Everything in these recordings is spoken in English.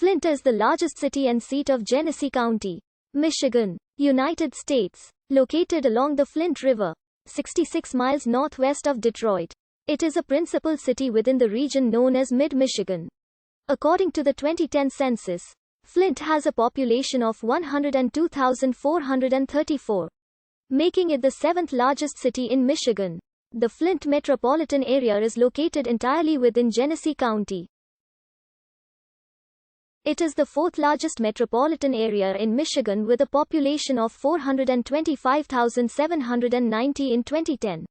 Flint is the largest city and seat of Genesee County, Michigan, United States. Located along the Flint River, 66 miles northwest of Detroit. It is a principal city within the region known as Mid-Michigan. According to the 2010 census, Flint has a population of 102,434, making it the seventh largest city in Michigan. The Flint Metropolitan area is located entirely within Genesee County. It is the fourth largest metropolitan area in Michigan with a population of 425,790 in 2010.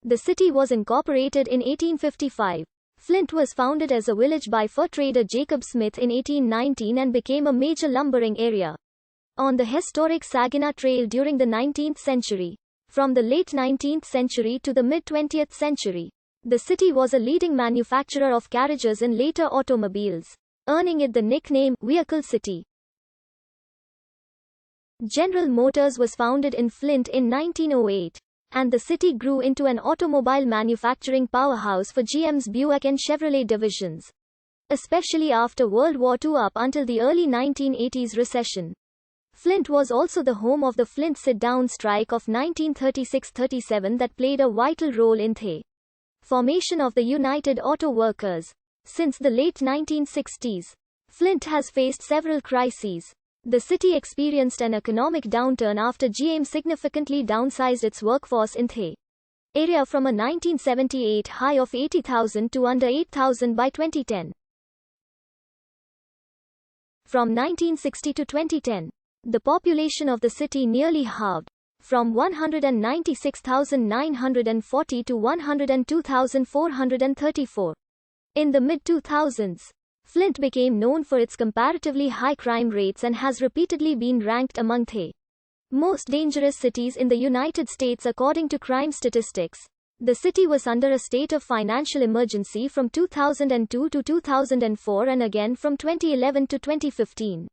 The city was incorporated in 1855. Flint was founded as a village by fur trader Jacob Smith in 1819 and became a major lumbering area on the historic Saginaw Trail during the 19th century. From the late 19th century to the mid-20th century, the city was a leading manufacturer of carriages and later automobiles, earning it the nickname Vehicle City. General Motors was founded in Flint in 1908, and the city grew into an automobile manufacturing powerhouse for GM's Buick and Chevrolet divisions, especially after World War II up until the early 1980s recession. Flint was also the home of the Flint sit-down strike of 1936-37 that played a vital role in the formation of the United Auto Workers. Since the late 1960s, Flint has faced several crises. The city experienced an economic downturn after GM significantly downsized its workforce in the area from a 1978 high of 80,000 to under 8,000 by 2010. From 1960 to 2010, the population of the city nearly halved, from 196,940 to 102,434. In the mid-2000s, Flint became known for its comparatively high crime rates and has repeatedly been ranked among the most dangerous cities in the United States according to crime statistics. The city was under a state of financial emergency from 2002 to 2004 and again from 2011 to 2015.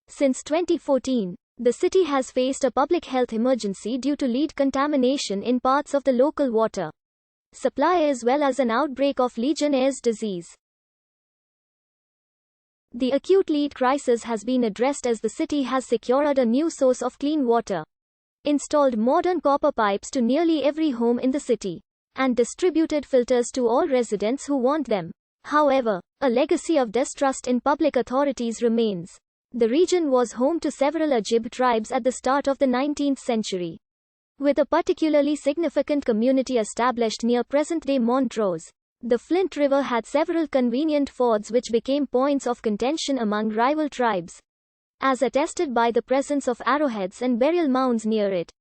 Since 2014, the city has faced a public health emergency due to lead contamination in parts of the local water supply as well as an outbreak of Legionnaire's disease. The acute lead crisis has been addressed as the city has secured a new source of clean water, installed modern copper pipes to nearly every home in the city, and distributed filters to all residents who want them. However, a legacy of distrust in public authorities remains. The region was home to several Ojibwe tribes at the start of the 19th century, with a particularly significant community established near present-day Montrose. The Flint River had several convenient fords which became points of contention among rival tribes, as attested by the presence of arrowheads and burial mounds near it.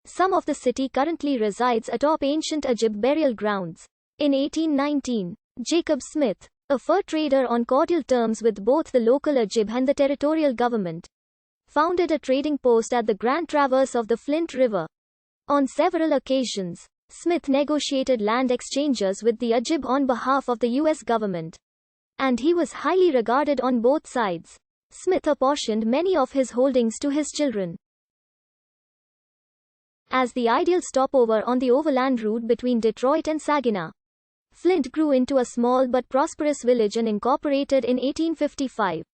Some of the city currently resides atop ancient Ojibwe burial grounds. In 1819, Jacob Smith, a fur trader on cordial terms with both the local Ojibwe and the territorial government, founded a trading post at the Grand Traverse of the Flint River. On several occasions, Smith negotiated land exchanges with the Ojibwe on behalf of the U.S. government, and he was highly regarded on both sides. Smith apportioned many of his holdings to his children. As the ideal stopover on the overland route between Detroit and Saginaw, Flint grew into a small but prosperous village and incorporated in 1855.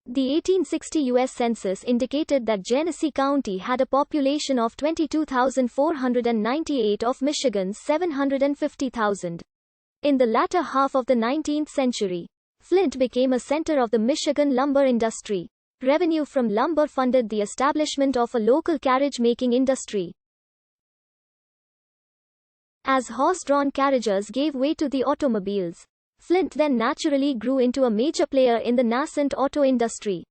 The 1860 U.S. Census indicated that Genesee County had a population of 22,498 of Michigan's 750,000. In the latter half of the 19th century, Flint became a center of the Michigan lumber industry. Revenue from lumber funded the establishment of a local carriage-making industry. As horse-drawn carriages gave way to the automobiles, Flint then naturally grew into a major player in the nascent auto industry.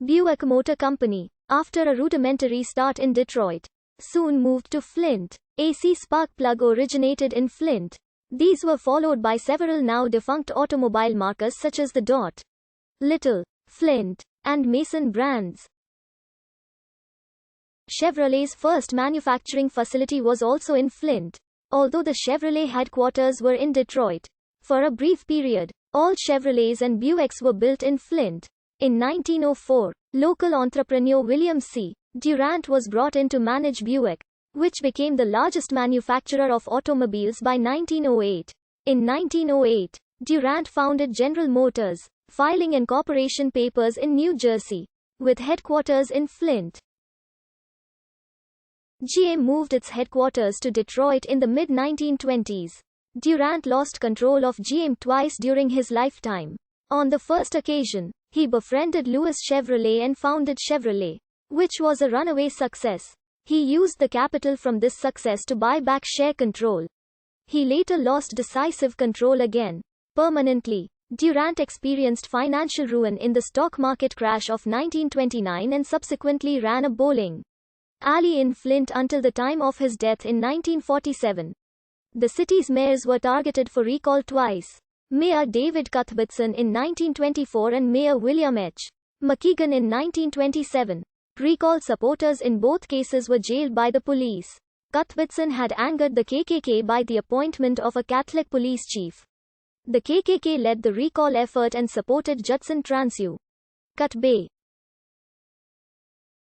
Buick Motor Company, after a rudimentary start in Detroit, soon moved to Flint. AC spark plug originated in Flint. These were followed by several now defunct automobile markers such as the Dot, Little, Flint, and Mason brands. Chevrolet's first manufacturing facility was also in Flint, although the Chevrolet headquarters were in Detroit. For a brief period, all Chevrolets and Buicks were built in Flint. In 1904, local entrepreneur William C. Durant was brought in to manage Buick, which became the largest manufacturer of automobiles by 1908. In 1908, Durant founded General Motors, filing incorporation papers in New Jersey, with headquarters in Flint. GM moved its headquarters to Detroit in the mid-1920s. Durant lost control of GM twice during his lifetime. On the first occasion, he befriended Louis Chevrolet and founded Chevrolet, which was a runaway success. He used the capital from this success to buy back share control. He later lost decisive control again, permanently. Durant experienced financial ruin in the stock market crash of 1929 and subsequently ran a bowling alley in Flint until the time of his death in 1947. The city's mayors were targeted for recall twice. Mayor David Cuthbertson in 1924 and Mayor William H. McKeegan in 1927. Recall supporters in both cases were jailed by the police. Cuthbertson had angered the KKK by the appointment of a Catholic police chief. The KKK led the recall effort and supported Judson Transue. Cut Bay.